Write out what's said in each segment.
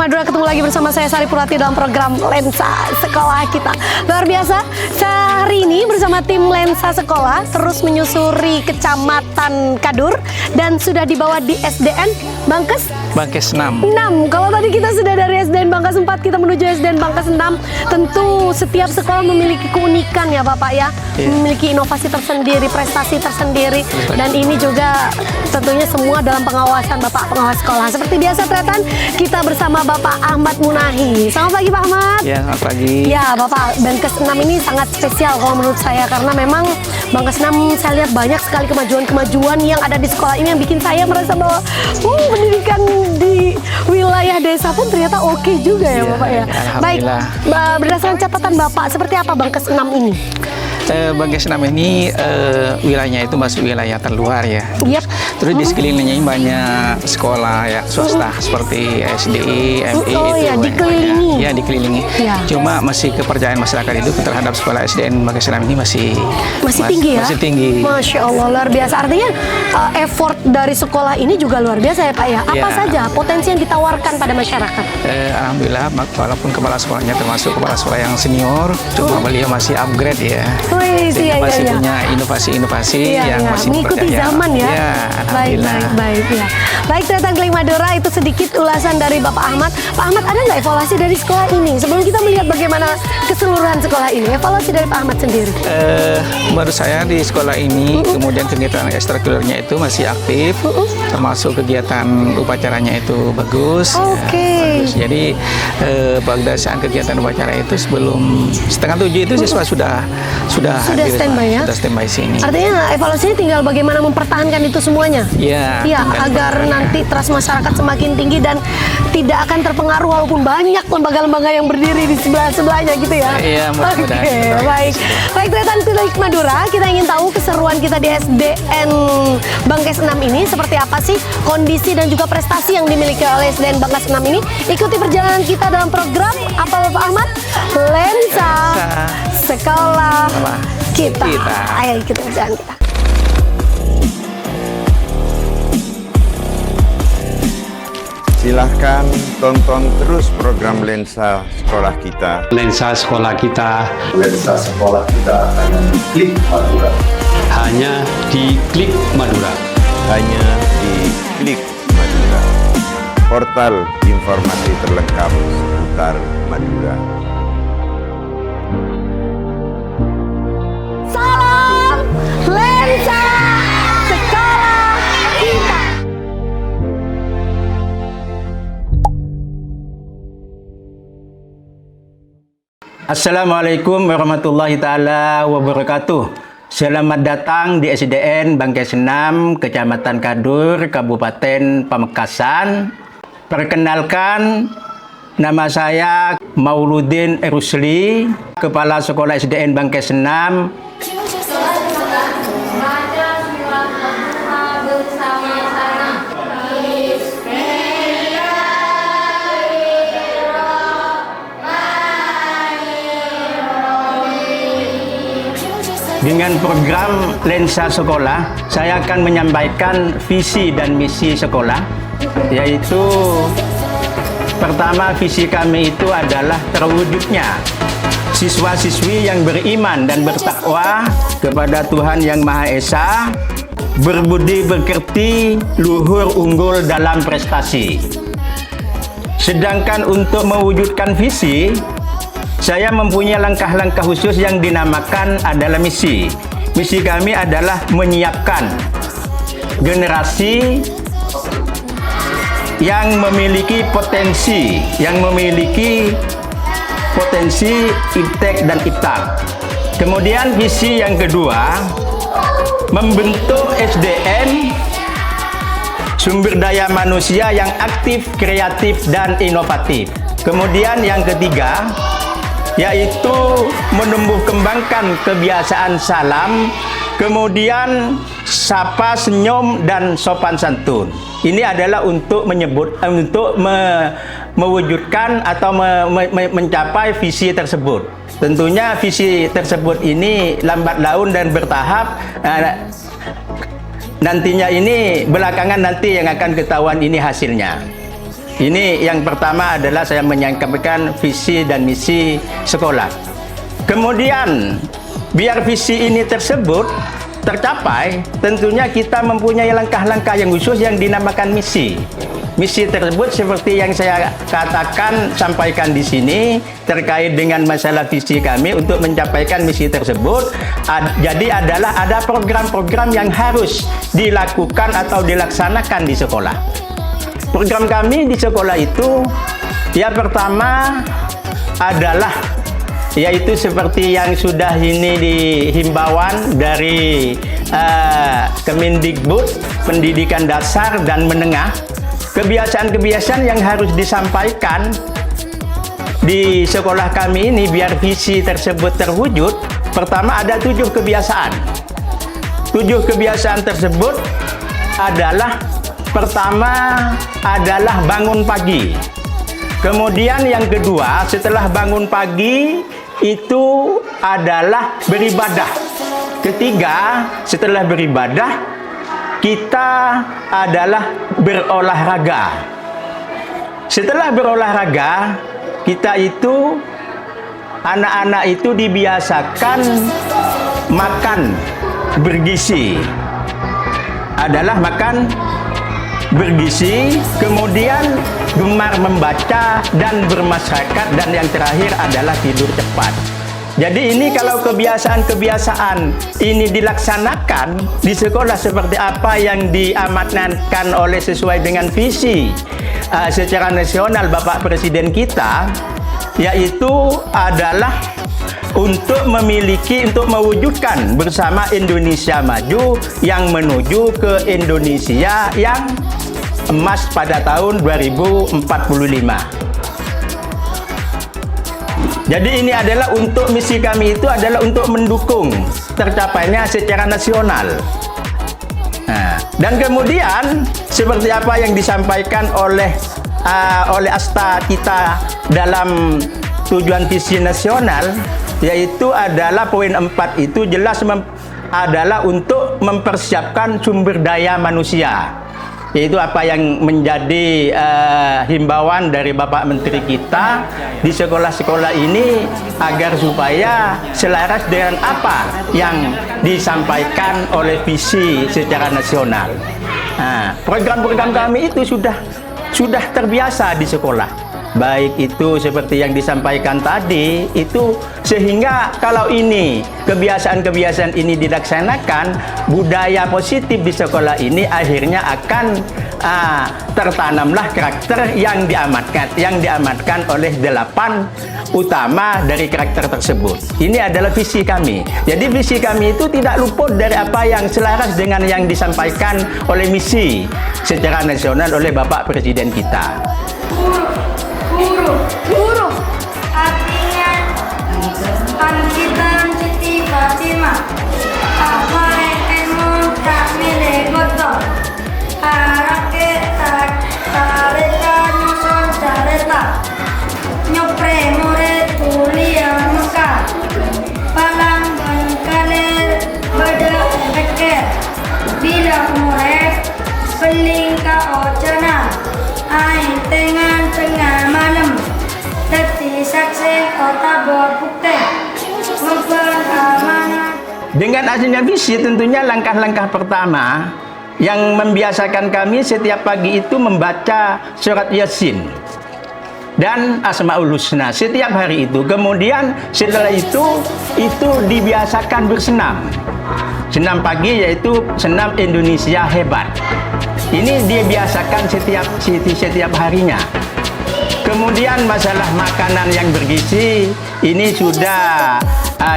Madura, ketemu lagi bersama saya Sari Purwati dalam program Lensa Sekolah Kita. Luar biasa, hari ini bersama tim Lensa Sekolah terus menyusuri Kecamatan Kadur dan sudah dibawa di SDN Bangkes 6. Kalau tadi kita sudah dari SDN Bangkes 4, kita menuju SDN Bangkes 6. Tentu setiap sekolah memiliki keunikan ya Bapak ya, memiliki inovasi tersendiri, prestasi tersendiri, dan ini juga tentunya semua dalam pengawasan Bapak pengawas sekolah. Seperti biasa Tretan, kita bersama Bapak Ahmad Munahi. Selamat pagi Pak Ahmad. Ya, selamat pagi. Ya Bapak, Bangkes 6 ini sangat spesial kalau menurut saya, karena memang Bangkes 6 saya lihat banyak sekali kemajuan-kemajuan yang ada di sekolah ini yang bikin saya merasa bahwa pendidikan di wilayah desa pun ternyata oke juga ya Bapak ya. Baik, berdasarkan catatan Bapak, seperti apa Bangkes 6 ini? Bangkes 6 ini wilayahnya itu masuk wilayah terluar ya. Yep. Terus di sekelilingnya banyak sekolah ya swasta seperti SDI, MI Oh itu ya, dikelilingi. Ya, dikelilingi. Ya. Cuma masih kepercayaan masyarakat itu terhadap sekolah SDN Bangkes 6 ini masih tinggi ya? Masih tinggi. Masya Allah, luar biasa. Artinya effort dari sekolah ini juga luar biasa ya Pak ya. Apa saja potensi yang ditawarkan pada masyarakat? Alhamdulillah, walaupun kepala sekolahnya termasuk kepala sekolah yang senior, cuma beliau masih upgrade ya. Masih punya inovasi-inovasi yang masih mengikuti zaman ya. Baik. Ya. Baik, Tretan Kling Madura, itu sedikit ulasan dari Bapak Ahmad. Pak Ahmad, ada nggak evaluasi dari sekolah ini? Sebelum kita melihat bagaimana keseluruhan sekolah ini, evaluasi dari Pak Ahmad sendiri. Menurut saya di sekolah ini, kemudian kegiatan ekstrakurikulernya itu masih aktif, termasuk kegiatan upacaranya itu bagus. Oke. Jadi berdasarkan kegiatan upacara itu sebelum 6:30 itu siswa sudah standby ya? Sudah standby sini. Artinya evaluasinya tinggal bagaimana mempertahankan itu semuanya. Iya. Ya, agar nanti trust masyarakat semakin tinggi dan tidak akan terpengaruh walaupun banyak lembaga-lembaga yang berdiri di sebelah-sebelahnya gitu ya. Iya, mudah-mudahan. Oke, baik. Baik, Tretan Kling Madura, kita ingin tahu keseruan kita di SDN Bangkes 6 ini seperti apa sih kondisi dan juga prestasi yang dimiliki oleh SDN Bangkes 6 ini. Ikuti perjalanan kita dalam program apa Bapak Ahmad? Lensa Sekolah Kita. Ayo kita berjalan kita. Silahkan tonton terus program Lensa Sekolah Kita. Lensa Sekolah Kita. Lensa Sekolah Kita hanya di Klik Madura. Hanya di Klik Madura. Hanya di Klik Madura. Portal informasi terlengkap seputar Madura. Salam Lensa Sekolah Kita. Assalamualaikum warahmatullahi taala wabarakatuh. Selamat datang di SDN Bangkes 6, Kecamatan Kadur, Kabupaten Pamekasan. Perkenalkan, nama saya Mauludin Rusli, Kepala Sekolah SDN Bangkes 6. Dengan program Lensa Sekolah, saya akan menyampaikan visi dan misi sekolah, yaitu pertama, visi kami itu adalah terwujudnya siswa-siswi yang beriman dan bertakwa kepada Tuhan Yang Maha Esa, berbudi pekerti, luhur unggul dalam prestasi. Sedangkan untuk mewujudkan visi, saya mempunyai langkah-langkah khusus yang dinamakan adalah misi. Misi kami adalah menyiapkan generasi yang memiliki potensi, iptek dan iptak. Kemudian visi yang kedua, membentuk SDN sumber daya manusia yang aktif, kreatif, dan inovatif. Kemudian yang ketiga, yaitu menumbuh kembangkan kebiasaan salam, kemudian sapa, senyum, dan sopan santun. Ini adalah untuk mewujudkan atau mencapai visi tersebut. Tentunya visi tersebut ini lambat laun dan bertahap. Nantinya ini belakangan nanti yang akan ketahuan ini hasilnya. Ini yang pertama adalah saya menyampaikan visi dan misi sekolah. Kemudian, biar visi ini tersebut tercapai, tentunya kita mempunyai langkah-langkah yang khusus yang dinamakan misi. Misi tersebut seperti yang saya katakan, sampaikan di sini terkait dengan masalah visi kami untuk mencapaikan misi tersebut. Jadi adalah ada program-program yang harus dilakukan atau dilaksanakan di sekolah. Program kami di sekolah itu, yang pertama adalah yaitu seperti yang sudah ini dihimbauan dari Kemendikbud, Pendidikan Dasar dan Menengah. Kebiasaan-kebiasaan yang harus disampaikan di sekolah kami ini biar visi tersebut terwujud. Pertama ada 7 kebiasaan. 7 kebiasaan tersebut adalah, pertama adalah bangun pagi. Kemudian yang kedua, setelah bangun pagi itu adalah beribadah. Ketiga, setelah beribadah kita adalah berolahraga. Setelah berolahraga, kita itu, anak-anak itu dibiasakan makan bergizi. Adalah makan bergizi, kemudian gemar membaca dan bermasyarakat, dan yang terakhir adalah tidur cepat. Jadi ini kalau kebiasaan-kebiasaan ini dilaksanakan di sekolah seperti apa yang diamanatkan oleh sesuai dengan visi secara nasional Bapak Presiden kita, yaitu adalah untuk mewujudkan bersama Indonesia maju yang menuju ke Indonesia yang emas pada tahun 2045. Jadi ini adalah untuk misi kami itu adalah untuk mendukung tercapainya secara nasional. Nah, dan kemudian seperti apa yang disampaikan oleh asta kita dalam tujuan visi nasional, yaitu adalah poin 4 itu jelas adalah untuk mempersiapkan sumber daya manusia, yaitu apa yang menjadi himbauan dari Bapak Menteri kita di sekolah-sekolah ini agar supaya selaras dengan apa yang disampaikan oleh visi secara nasional. Nah, program-program kami itu sudah terbiasa di sekolah. Baik itu seperti yang disampaikan tadi, itu sehingga kalau ini kebiasaan-kebiasaan ini dilaksanakan, budaya positif di sekolah ini akhirnya akan tertanamlah karakter yang diamatkan oleh 8 utama dari karakter tersebut. Ini adalah visi kami. Jadi visi kami itu tidak luput dari apa yang selaras dengan yang disampaikan oleh misi secara nasional oleh Bapak Presiden kita. Guru artinya Ankitan Siti Fatimah apa ilmu tak milik goto arake tareta nyusun tareta nyopre more tulian muka palang bangkaler beda peker bila more pelingka ocana ain tengah malam teti saksi kota Bogor memperamanan. Dengan adanya visi, tentunya langkah-langkah pertama yang membiasakan kami setiap pagi itu membaca surat Yasin dan Asmaul Husna setiap hari itu. Kemudian setelah itu dibiasakan bersenam. Senam pagi yaitu senam Indonesia hebat. Ini dibiasakan setiap harinya. Kemudian masalah makanan yang bergizi ini sudah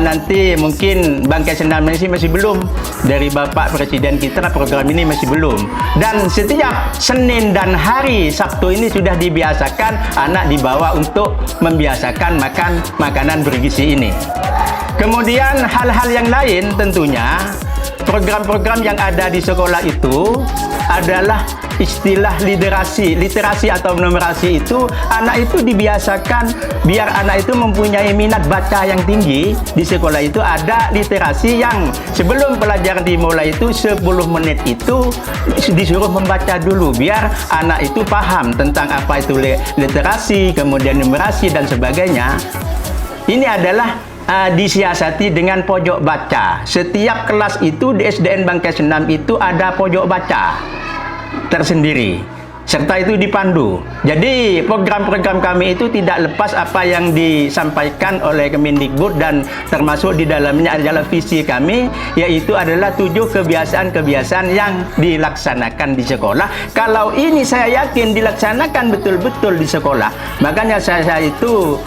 nanti mungkin Bangkai Senam ini masih belum, dari Bapak Presiden kita program ini masih belum. Dan setiap Senin dan hari Sabtu ini sudah dibiasakan anak dibawa untuk membiasakan makan makanan bergizi ini. Kemudian hal-hal yang lain tentunya program-program yang ada di sekolah itu adalah istilah literasi atau numerasi. Itu anak itu dibiasakan biar anak itu mempunyai minat baca yang tinggi. Di sekolah itu ada literasi yang sebelum pelajaran dimulai itu 10 menit itu disuruh membaca dulu biar anak itu paham tentang apa itu literasi, kemudian numerasi dan sebagainya. Ini adalah disiasati dengan pojok baca. Setiap kelas itu di SDN Bangkes 6 itu ada pojok baca tersendiri, serta itu dipandu. Jadi program-program kami itu tidak lepas apa yang disampaikan oleh Kemendikbud, dan termasuk di dalamnya adalah visi kami, yaitu adalah 7 kebiasaan-kebiasaan yang dilaksanakan di sekolah. Kalau ini saya yakin dilaksanakan betul-betul di sekolah, makanya saya itu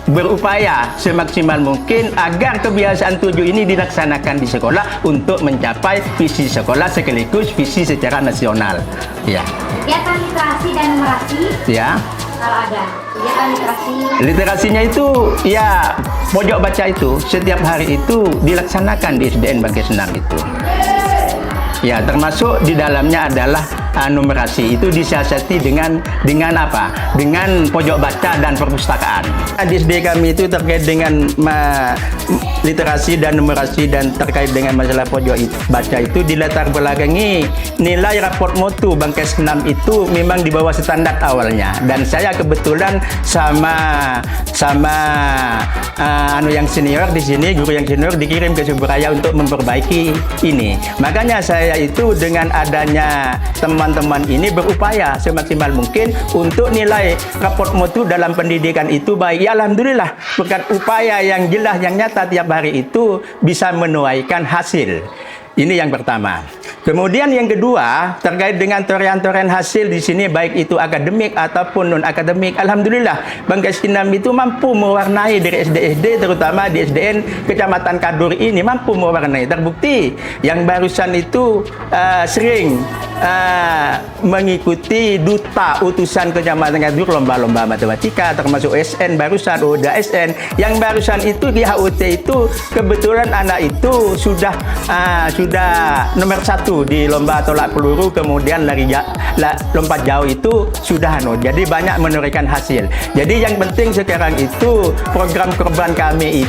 berupaya semaksimal mungkin agar kebiasaan 7 ini dilaksanakan di sekolah untuk mencapai visi sekolah sekaligus visi secara nasional. Ya. Kegiatan literasi dan numerasi. Ya. Kalau ada kegiatan literasi. Literasinya itu ya pojok baca itu setiap hari itu dilaksanakan di SDN Bangkes 6 itu. Ya, termasuk di dalamnya adalah numerasi itu disiasati dengan apa? Dengan pojok baca dan perpustakaan. Di SD kami itu terkait dengan literasi dan numerasi dan terkait dengan masalah pojok baca itu dilatar belakangi nilai raport mutu Bangkes 6 itu memang di bawah standar awalnya, dan saya kebetulan sama yang senior di sini, guru yang senior dikirim ke Subraya untuk memperbaiki ini. Makanya saya itu dengan adanya teman-teman ini berupaya semaksimal mungkin untuk nilai raport mutu dalam pendidikan itu baik. Ya, alhamdulillah berkat upaya yang jelas yang nyata tiap hari itu bisa menuaikan hasil. Ini yang pertama. Kemudian yang kedua terkait dengan torehan-torehan hasil di sini baik itu akademik ataupun non akademik. Alhamdulillah Bangkes 6 itu mampu mewarnai dari SD-SD, terutama di SDN Kecamatan Kadur ini mampu mewarnai. Terbukti yang barusan itu sering mengikuti duta utusan Kecamatan Kadur lomba-lomba matematika, termasuk SN barusan, ODA SN. Yang barusan itu di HUT itu kebetulan anak itu sudah nomor 1 di lomba tolak peluru, kemudian lompat jauh itu sudah jadi banyak menurunkan hasil. Jadi yang penting sekarang itu program-program kami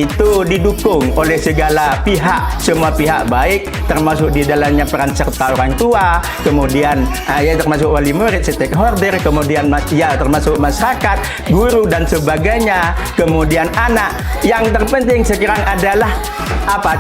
itu didukung oleh segala pihak, semua pihak baik, termasuk di dalamnya peran serta orang tua, kemudian termasuk wali murid, stakeholder, kemudian termasuk masyarakat, guru dan sebagainya, kemudian anak. Yang terpenting sekarang adalah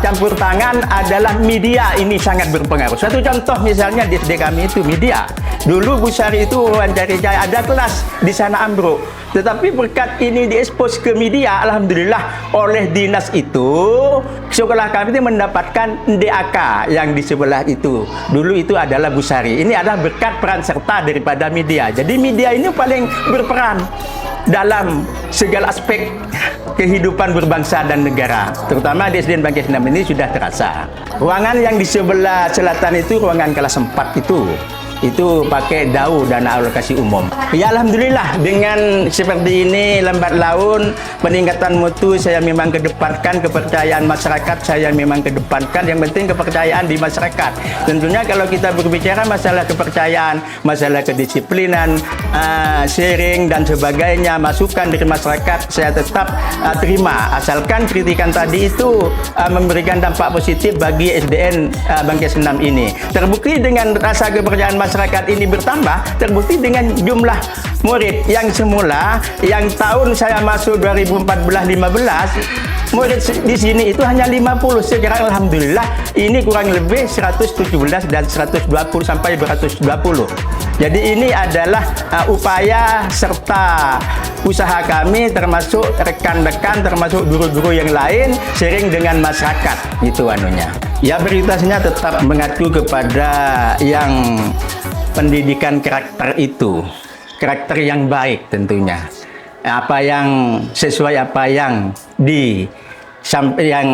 campur tangan adalah media, ini sangat berpengaruh. Satu contoh misalnya di SD kami itu media. Dulu Bu Sari itu wawancari saya, ada kelas di sana ambruk. Tetapi berkat ini diekspos ke media, alhamdulillah oleh dinas itu, sekolah kami itu mendapatkan DAK yang di sebelah itu. Dulu itu adalah Bu Sari. Ini adalah berkat peran serta daripada media. Jadi media ini paling berperan dalam segala aspek kehidupan berbangsa dan negara, terutama di SDN Bangkes 6 ini sudah terasa. Ruangan yang di sebelah selatan itu ruangan kelas 4 itu pakai DAU, dana alokasi umum. Ya, alhamdulillah dengan seperti ini lambat laun peningkatan mutu saya memang kedepankan, kepercayaan masyarakat saya memang kedepankan. Yang penting kepercayaan di masyarakat. Tentunya kalau kita berbicara masalah kepercayaan, masalah kedisiplinan, sharing dan sebagainya, masukan dari masyarakat saya tetap terima, asalkan kritikan tadi itu memberikan dampak positif bagi SDN Bangkes 6 ini. Terbukti dengan rasa kepercayaan masyarakat ini bertambah, terbukti dengan jumlah murid yang semula yang tahun saya masuk 2014-15 murid di sini itu hanya 50. Sekarang alhamdulillah ini kurang lebih 117 dan 120 sampai 120. Jadi ini adalah upaya serta usaha kami, termasuk rekan-rekan, termasuk guru-guru yang lain, sharing dengan masyarakat itu anunya. Ya, prioritasnya tetap mengacu kepada yang pendidikan karakter itu, karakter yang baik tentunya. Apa yang sesuai apa yang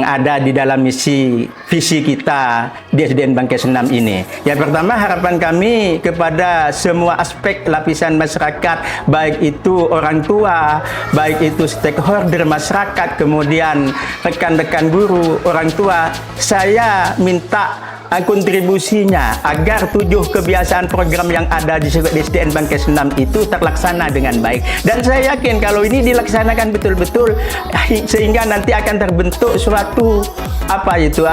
ada di dalam misi visi kita di SDN Bangkes 6 ini. Yang pertama, harapan kami kepada semua aspek lapisan masyarakat, baik itu orang tua, baik itu stakeholder masyarakat, kemudian rekan-rekan guru, orang tua, saya minta kontribusinya agar 7 kebiasaan program yang ada di SDN Bangkes 6 itu terlaksana dengan baik. Dan saya yakin kalau ini dilaksanakan betul-betul sehingga nanti akan terbentuk suatu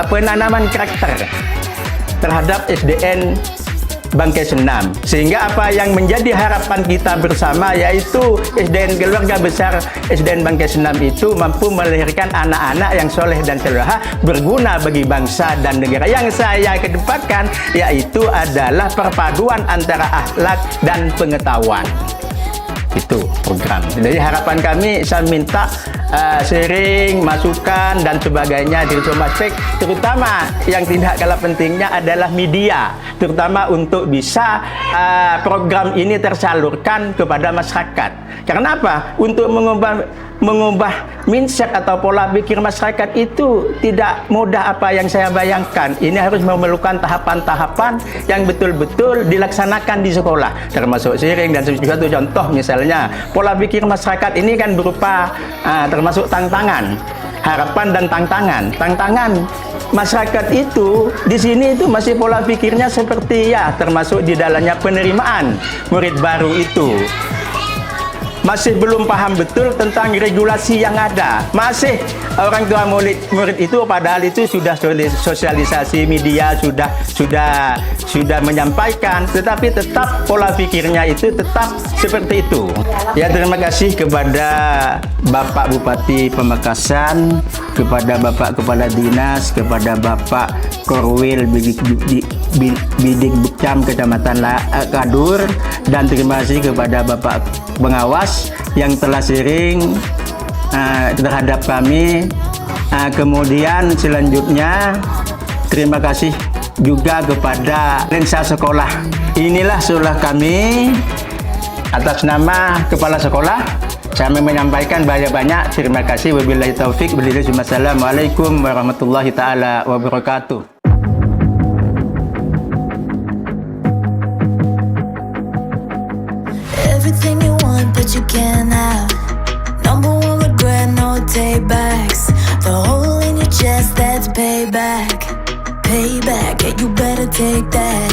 penanaman karakter terhadap SDN Bangkes 6. Sehingga apa yang menjadi harapan kita bersama yaitu SDN keluarga besar SDN Bangkes 6 itu mampu melahirkan anak-anak yang soleh dan soleha berguna bagi bangsa dan negara. Yang saya kedepankan yaitu adalah perpaduan antara akhlak dan pengetahuan. Itu program. Jadi harapan kami, saya minta sharing, masukan dan sebagainya di semua aspek, terutama yang tidak kalah pentingnya adalah media, terutama untuk bisa program ini tersalurkan kepada masyarakat. Karena apa? Untuk mengubah mindset atau pola pikir masyarakat itu tidak mudah apa yang saya bayangkan. Ini harus memerlukan tahapan-tahapan yang betul-betul dilaksanakan di sekolah, termasuk sharing dan suatu contoh misalnya pola pikir masyarakat ini kan berupa termasuk tantangan, harapan dan tantangan. Tantangan masyarakat itu di sini itu masih pola pikirnya seperti termasuk di dalamnya penerimaan murid baru itu. Masih belum paham betul tentang regulasi yang ada. Masih orang tua murid itu padahal itu sudah sosialisasi media, sudah menyampaikan, tetapi tetap pola pikirnya itu tetap seperti itu. Ya, terima kasih kepada Bapak Bupati Pamekasan, kepada Bapak Kepala Dinas, kepada Bapak Korwil Bidik Bukcam Kecamatan Kadur, dan terima kasih kepada Bapak Pengawas yang telah sharing terhadap kami. Kemudian selanjutnya terima kasih juga kepada Lensa Sekolah. Inilah sulah kami atas nama Kepala Sekolah. Kami menyampaikan banyak-banyak terima kasih. Wabillahi taufik. Wassalamualaikum warahmatullahi taala wabarakatuh. Everything you want, but you can't have. Number one regret, no take backs. The hole in your chest, that's payback. Payback, yeah, you better take that.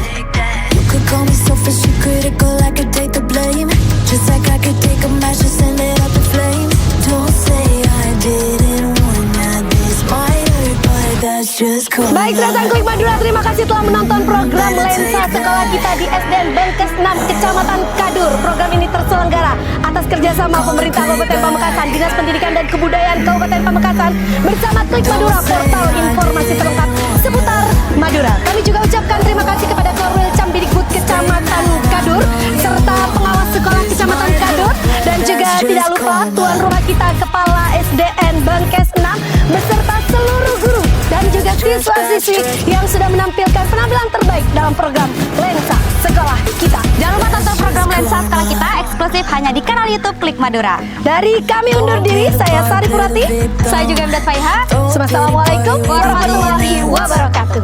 You could call me selfish and critical, I could take the blame. Just like I could take a match and send it up in flames. Don't say I didn't want ya, this might hurt, but that's just cool. Baik, rekan Klik Madura, terima kasih telah menonton program Lensa Sekolah kita di SDN Bangkes 6 Kecamatan Kadur. Program ini terselenggara atas kerjasama pemerintah Kabupaten Pamekasan, Dinas Pendidikan dan Kebudayaan Kabupaten Pamekasan bersama Klik Madura, portal informasi terlengkap seputar Madura. Kami juga ucapkan terima kasih kepada Korwil Cambidikbud Kecamatan Kadur serta pengawas sekolah Kecamatan Kadur, dan juga tidak lupa tuan rumah kita Kepala SDN Bangkes 6 beserta seluruh guru dan juga siswa-siswi yang sudah menampilkan penampilan terbaik dalam program Lensa Sekolah kita. Jangan lupa tonton program Lensa Sekolah kita eksklusif hanya di kanal YouTube Klik Madura. Dari kami undur diri, saya Sari Purati, saya juga Mdat Faiha. Assalamualaikum warahmatullahi wabarakatuh.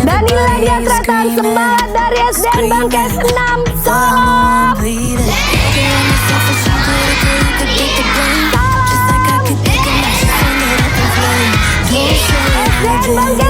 Dan inilah dia teratan semangat dari SDN Bangkes 6. Salam. SDN Bangkes